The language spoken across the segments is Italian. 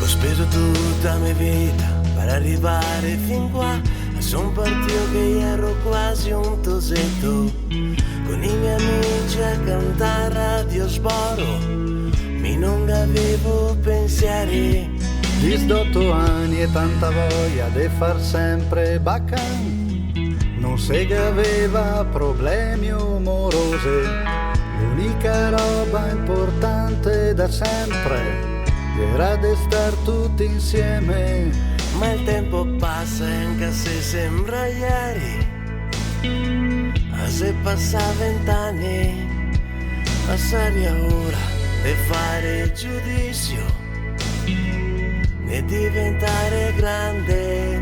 speso tutta la mia vita per arrivare fin qua. Son partito che ero quasi un tosetto, con i miei amici a cantare Radio Sboro. Mi non avevo pensieri. 18 anni e tanta voglia di far sempre baccan. Non se che aveva problemi amorosi. L'unica roba importante da sempre era di star tutti insieme. Ma il tempo passa anche se sembra ieri. Ma se passa 20 anni, ma saria ora di fare giudizio, di diventare grande.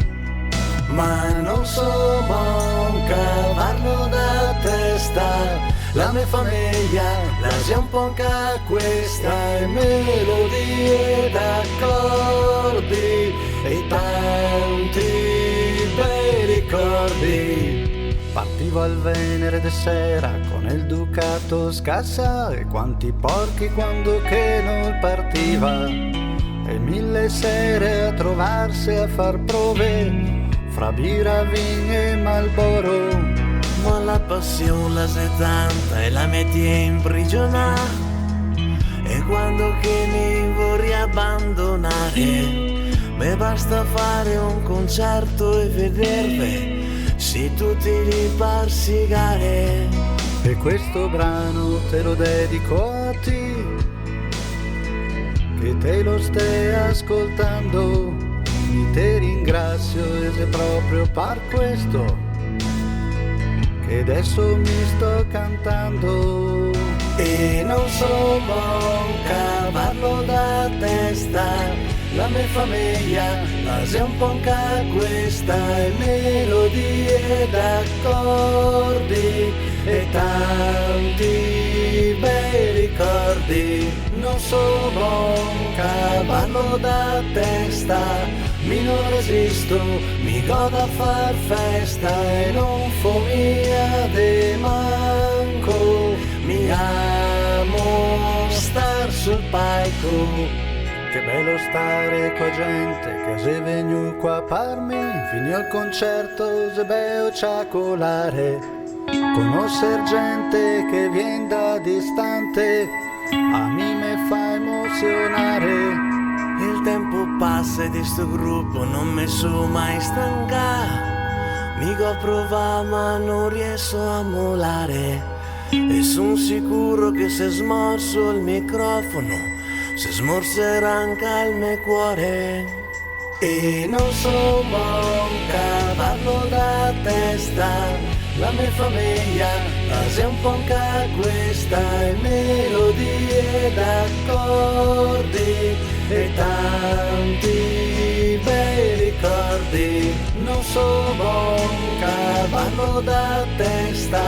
Ma non so un cavallo da testa. La mia famiglia la sia un po' anche questa, e melodie d'accordi e tanti bei ricordi. Partivo al Venere de sera con il Ducato scassa, e quanti porchi quando che non partiva, e 1000 sere a trovarsi a far prove fra birra, vin e Marlboro. Ma la passione, la 70 e la metti imprigionata, e quando che mi vorrei abbandonare, me basta fare un concerto e vedervi, se tutti li parsigare. E questo brano te lo dedico a te, che te lo stai ascoltando. Mi te ringrazio e se proprio per questo che adesso mi sto cantando. E non sono un cavallo da testa, la mia famiglia la sia un po' anche questa, e melodie d'accordi e tanti bei ricordi. Non sono un cavallo da testa, mi non resisto, mi godo a far festa, e non fomia de manco, mi amo star sul palco. Che bello stare con gente che se venu qua a parmi, finì il concerto se beo ciacolare, conoscer gente che vien da distante, a me me fa emozionare. Il tempo passa e di sto gruppo non mi so mai stanca, mica prova ma non riesco a molare, e son sicuro che se smorso il microfono se smorserà anche il mio cuore. E non sono un cavallo da testa, la mia famiglia la sia un po' anche questa, e melodie d'accordi e tanti bei ricordi. Non sono un cavallo da testa,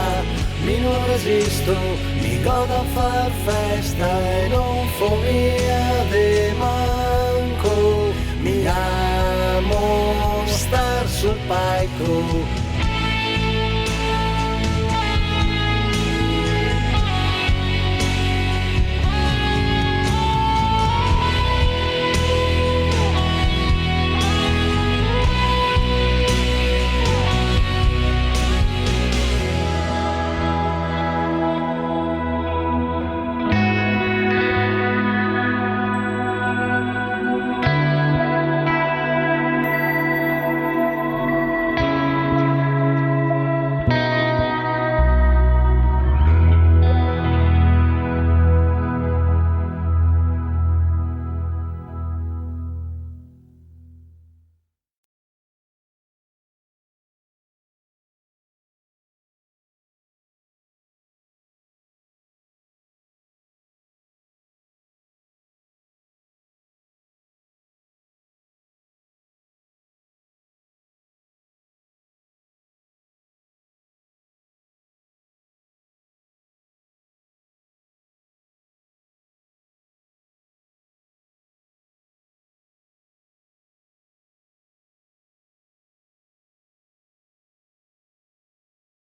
mi non resisto, mi godo a far festa, e non fomia de manco, mi amo star sul palco.